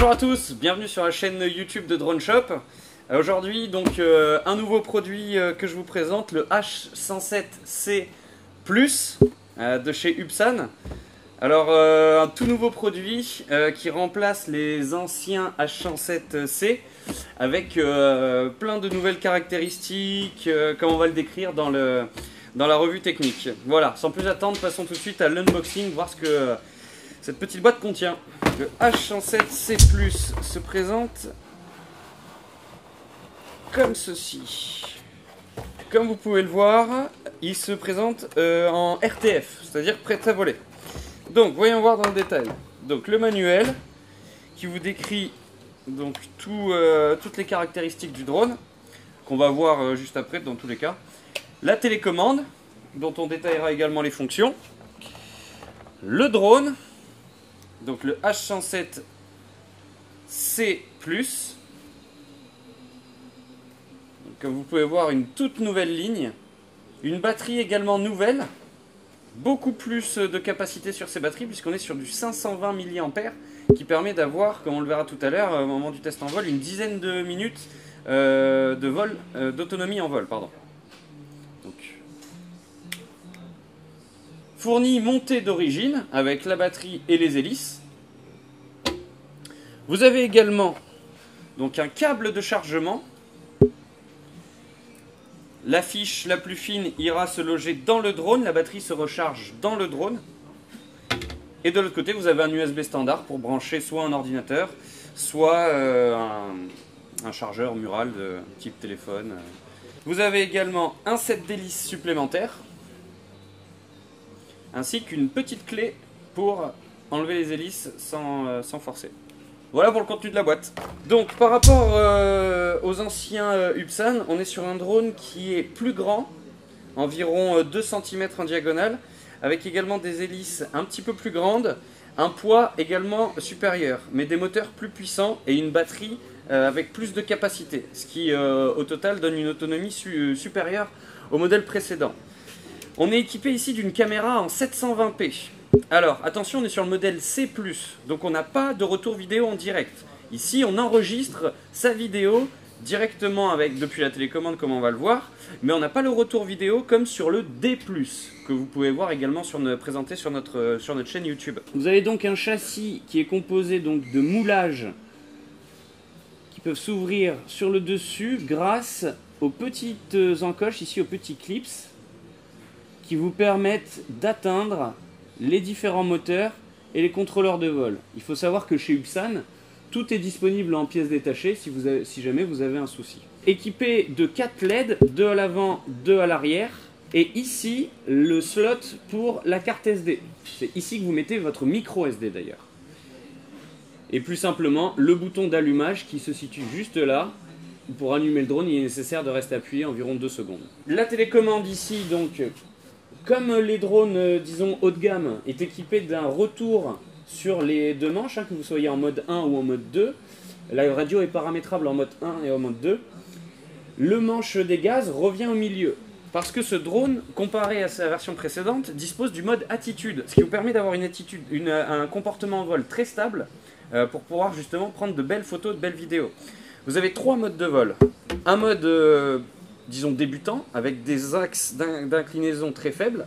Bonjour à tous, bienvenue sur la chaîne YouTube de Drone Shop. Aujourd'hui donc un nouveau produit que je vous présente, le H107C Plus de chez Upsan. Alors un tout nouveau produit qui remplace les anciens H107C avec plein de nouvelles caractéristiques comme on va le décrire dans la revue technique. Voilà, sans plus attendre, passons tout de suite à l'unboxing, voir ce que cette petite boîte contient. Le H107C Plus se présente comme ceci. Comme vous pouvez le voir, il se présente en RTF, c'est-à-dire prêt à voler. Donc, voyons voir dans le détail. Donc, le manuel qui vous décrit donc toutes les caractéristiques du drone, qu'on va voir juste après dans tous les cas. La télécommande, dont on détaillera également les fonctions. Le drone, donc le H107C Plus. Comme vous pouvez voir, une toute nouvelle ligne. Une batterie également nouvelle. Beaucoup plus de capacité sur ces batteries, puisqu'on est sur du 520 mAh, qui permet d'avoir, comme on le verra tout à l'heure, au moment du test en vol, une dizaine de minutes d'autonomie en vol. Pardon. Donc, fourni montée d'origine, avec la batterie et les hélices. Vous avez également donc, un câble de chargement. La fiche la plus fine ira se loger dans le drone, la batterie se recharge dans le drone. Et de l'autre côté, vous avez un USB standard pour brancher soit un ordinateur, soit un chargeur mural de type téléphone. Vous avez également un set d'hélices supplémentaires, ainsi qu'une petite clé pour enlever les hélices sans forcer. Voilà pour le contenu de la boîte. Donc par rapport aux anciens Upsan, on est sur un drone qui est plus grand, environ 2 cm en diagonale, avec également des hélices un petit peu plus grandes, un poids également supérieur, mais des moteurs plus puissants et une batterie avec plus de capacité, ce qui au total donne une autonomie supérieure au modèle précédent. On est équipé ici d'une caméra en 720p. Alors, attention, on est sur le modèle C+, donc on n'a pas de retour vidéo en direct. Ici, on enregistre sa vidéo directement depuis la télécommande, comme on va le voir, mais on n'a pas le retour vidéo comme sur le D+, que vous pouvez voir également présenté sur notre chaîne YouTube. Vous avez donc un châssis qui est composé donc de moulages qui peuvent s'ouvrir sur le dessus grâce aux petites encoches, ici aux petits clips, qui vous permettent d'atteindre les différents moteurs et les contrôleurs de vol. Il faut savoir que chez Upsan, tout est disponible en pièces détachées si jamais vous avez un souci. Équipé de 4 LED, 2 à l'avant, 2 à l'arrière, et ici le slot pour la carte SD. C'est ici que vous mettez votre micro SD d'ailleurs. Et plus simplement, le bouton d'allumage qui se situe juste là. Pour allumer le drone, il est nécessaire de rester appuyé environ 2 secondes. La télécommande ici, donc, comme les drones, disons, haut de gamme, est équipé d'un retour sur les deux manches, que vous soyez en mode 1 ou en mode 2, la radio est paramétrable en mode 1 et en mode 2, le manche des gaz revient au milieu. Parce que ce drone, comparé à sa version précédente, dispose du mode attitude, ce qui vous permet d'avoir un comportement en vol très stable pour pouvoir justement prendre de belles photos, de belles vidéos. Vous avez 3 modes de vol. Un mode disons débutant, avec des axes d'inclinaison très faibles.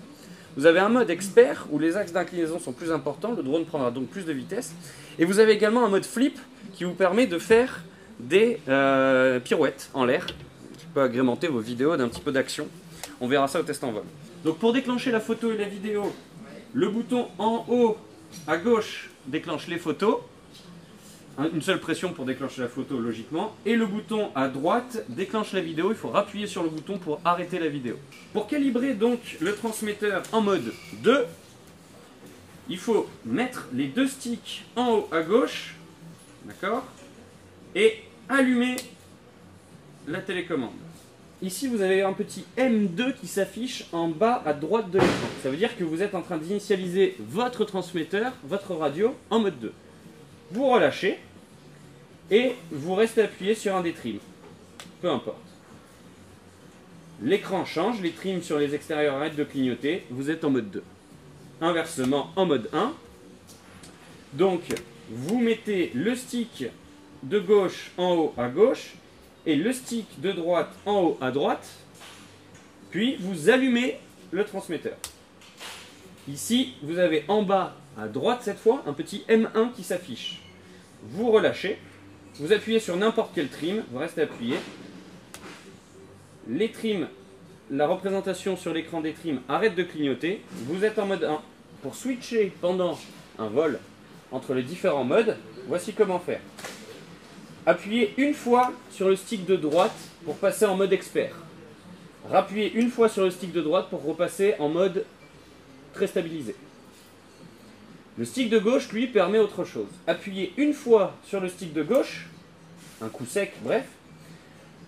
Vous avez un mode expert, où les axes d'inclinaison sont plus importants, le drone prendra donc plus de vitesse. Et vous avez également un mode flip, qui vous permet de faire des pirouettes en l'air, qui peut agrémenter vos vidéos d'un petit peu d'action. On verra ça au test en vol. Donc pour déclencher la photo et la vidéo, le bouton en haut à gauche déclenche les photos. Une seule pression pour déclencher la photo logiquement, et le bouton à droite déclenche la vidéo. Il faut appuyer sur le bouton pour arrêter la vidéo. Pour calibrer donc le transmetteur en mode 2, il faut mettre les 2 sticks en haut à gauche, d'accord, et allumer la télécommande. Ici vous avez un petit M2 qui s'affiche en bas à droite de l'écran. Ça veut dire que vous êtes en train d'initialiser votre transmetteur, votre radio en mode 2. Vous relâchez et vous restez appuyé sur un des trims, peu importe. L'écran change, les trims sur les extérieurs arrêtent de clignoter, vous êtes en mode 2. Inversement en mode 1. Donc vous mettez le stick de gauche en haut à gauche et le stick de droite en haut à droite, puis vous allumez le transmetteur. Ici, vous avez en bas à droite cette fois un petit M1 qui s'affiche. Vous relâchez, vous appuyez sur n'importe quel trim, vous restez appuyé. Les trims, la représentation sur l'écran des trims arrête de clignoter. Vous êtes en mode 1. Pour switcher pendant un vol entre les différents modes, voici comment faire. Appuyez une fois sur le stick de droite pour passer en mode expert. Rappuyez une fois sur le stick de droite pour repasser en mode très stabilisé. Le stick de gauche, lui, permet autre chose. Appuyez une fois sur le stick de gauche, un coup sec, bref,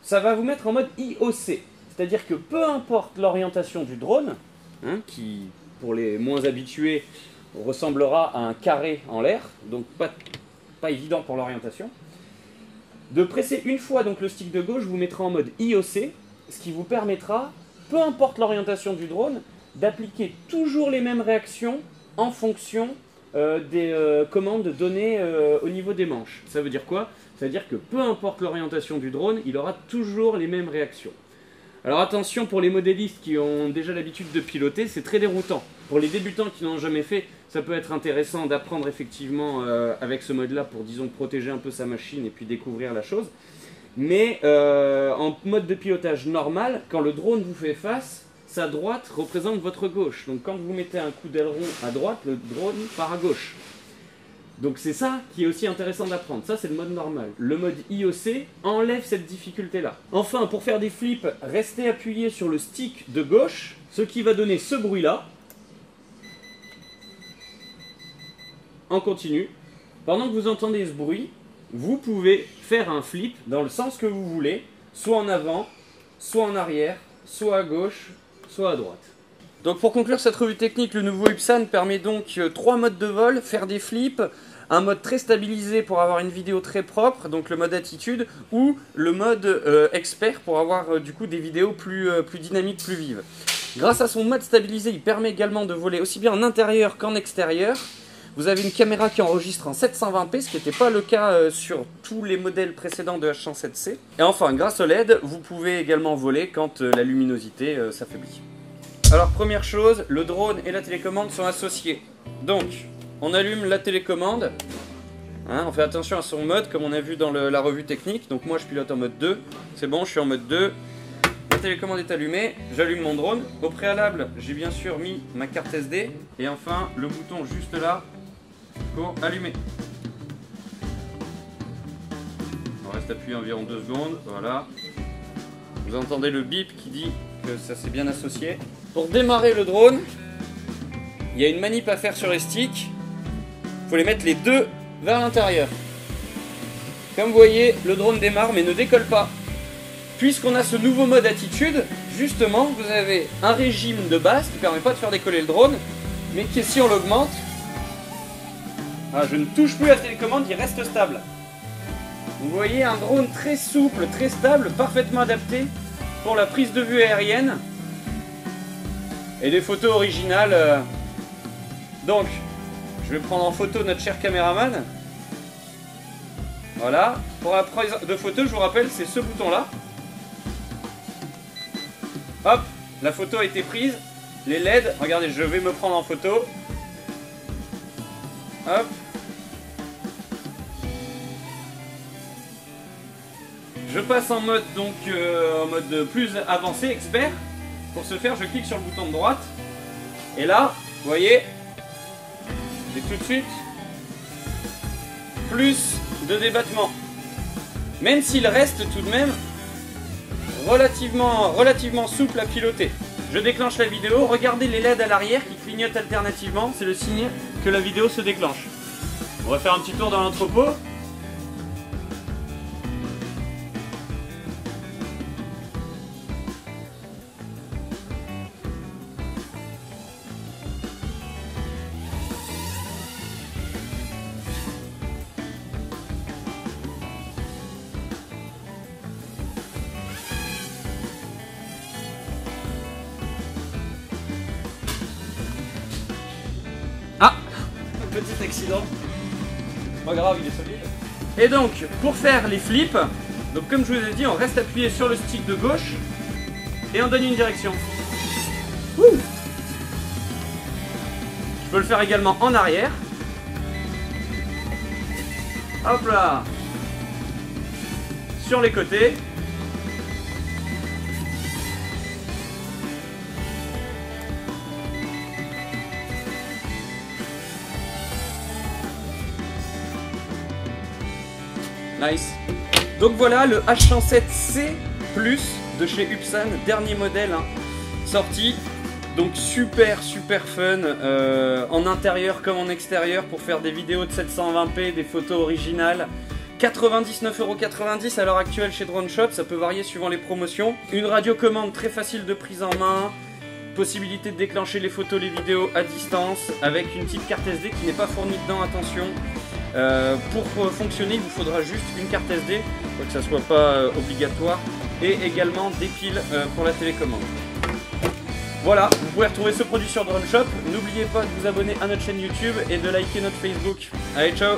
ça va vous mettre en mode IOC. C'est-à-dire que peu importe l'orientation du drone, qui, pour les moins habitués, ressemblera à un carré en l'air, donc pas évident pour l'orientation, de presser une fois donc le stick de gauche vous mettra en mode IOC, ce qui vous permettra, peu importe l'orientation du drone, d'appliquer toujours les mêmes réactions en fonction des commandes données au niveau des manches. Ça veut dire quoi? Ça veut dire que peu importe l'orientation du drone, il aura toujours les mêmes réactions. Alors attention, pour les modélistes qui ont déjà l'habitude de piloter, c'est très déroutant. Pour les débutants qui n'ont jamais fait, ça peut être intéressant d'apprendre effectivement avec ce mode-là pour, disons, protéger un peu sa machine et puis découvrir la chose. Mais en mode de pilotage normal, quand le drone vous fait face, sa droite représente votre gauche. Donc quand vous mettez un coup d'aileron à droite, le drone part à gauche. Donc c'est ça qui est aussi intéressant d'apprendre. Ça, c'est le mode normal. Le mode IOC enlève cette difficulté-là. Enfin, pour faire des flips, restez appuyé sur le stick de gauche, ce qui va donner ce bruit-là. En continu. Pendant que vous entendez ce bruit, vous pouvez faire un flip dans le sens que vous voulez, soit en avant, soit en arrière, soit à gauche, soit à droite. Donc pour conclure cette revue technique, le nouveau Upsan permet donc 3 modes de vol, faire des flips, un mode très stabilisé pour avoir une vidéo très propre, donc le mode attitude, ou le mode expert pour avoir du coup des vidéos plus dynamiques, plus vives. Grâce à son mode stabilisé, il permet également de voler aussi bien en intérieur qu'en extérieur. Vous avez une caméra qui enregistre en 720p, ce qui n'était pas le cas sur tous les modèles précédents de H107C. Et enfin, grâce au LED, vous pouvez également voler quand la luminosité s'affaiblit. Alors première chose, le drone et la télécommande sont associés. Donc, on allume la télécommande. On fait attention à son mode, comme on a vu dans la revue technique. Donc moi, je pilote en mode 2. C'est bon, je suis en mode 2. La télécommande est allumée, j'allume mon drone. Au préalable, j'ai bien sûr mis ma carte SD. Et enfin, le bouton juste là pour allumer. On reste appuyé environ 2 secondes, voilà. Vous entendez le bip qui dit que ça s'est bien associé. Pour démarrer le drone, il y a une manip à faire sur les sticks. Il faut les mettre les deux vers l'intérieur. Comme vous voyez, le drone démarre mais ne décolle pas. Puisqu'on a ce nouveau mode attitude, justement, vous avez un régime de base qui ne permet pas de faire décoller le drone, mais qui, si on l'augmente, je ne touche plus à la télécommande, il reste stable. Vous voyez un drone très souple, très stable, parfaitement adapté pour la prise de vue aérienne et des photos originales. Donc, je vais prendre en photo notre cher caméraman. Voilà. Pour la prise de photo, je vous rappelle, c'est ce bouton-là. Hop, la photo a été prise. Les LED, regardez, je vais me prendre en photo. Hop. Je passe en mode en mode plus avancé, expert. Pour ce faire, je clique sur le bouton de droite. Et là, vous voyez, j'ai tout de suite plus de débattement. Même s'il reste tout de même relativement souple à piloter. Je déclenche la vidéo, regardez les LED à l'arrière qui clignotent alternativement, c'est le signe que la vidéo se déclenche. On va faire un petit tour dans l'entrepôt. Ah, petit accident. pas grave, il est solide. Et donc, pour faire les flips, donc comme je vous ai dit, on reste appuyé sur le stick de gauche et on donne une direction. Ouh. Je peux le faire également en arrière. Hop là. Sur les côtés. Nice. Donc voilà le H107C Plus de chez Upsan, dernier modèle hein, sorti. Donc super fun en intérieur comme en extérieur pour faire des vidéos de 720p, des photos originales. 99,90 € à l'heure actuelle chez Drone Shop, ça peut varier suivant les promotions. Une radiocommande très facile de prise en main. Possibilité de déclencher les photos, les vidéos à distance avec une petite carte SD qui n'est pas fournie dedans, attention. Pour fonctionner, il vous faudra juste une carte SD, pour que ça soit pas obligatoire, et également des piles pour la télécommande. Voilà, vous pouvez retrouver ce produit sur Drone Shop. N'oubliez pas de vous abonner à notre chaîne YouTube et de liker notre Facebook. Allez, ciao!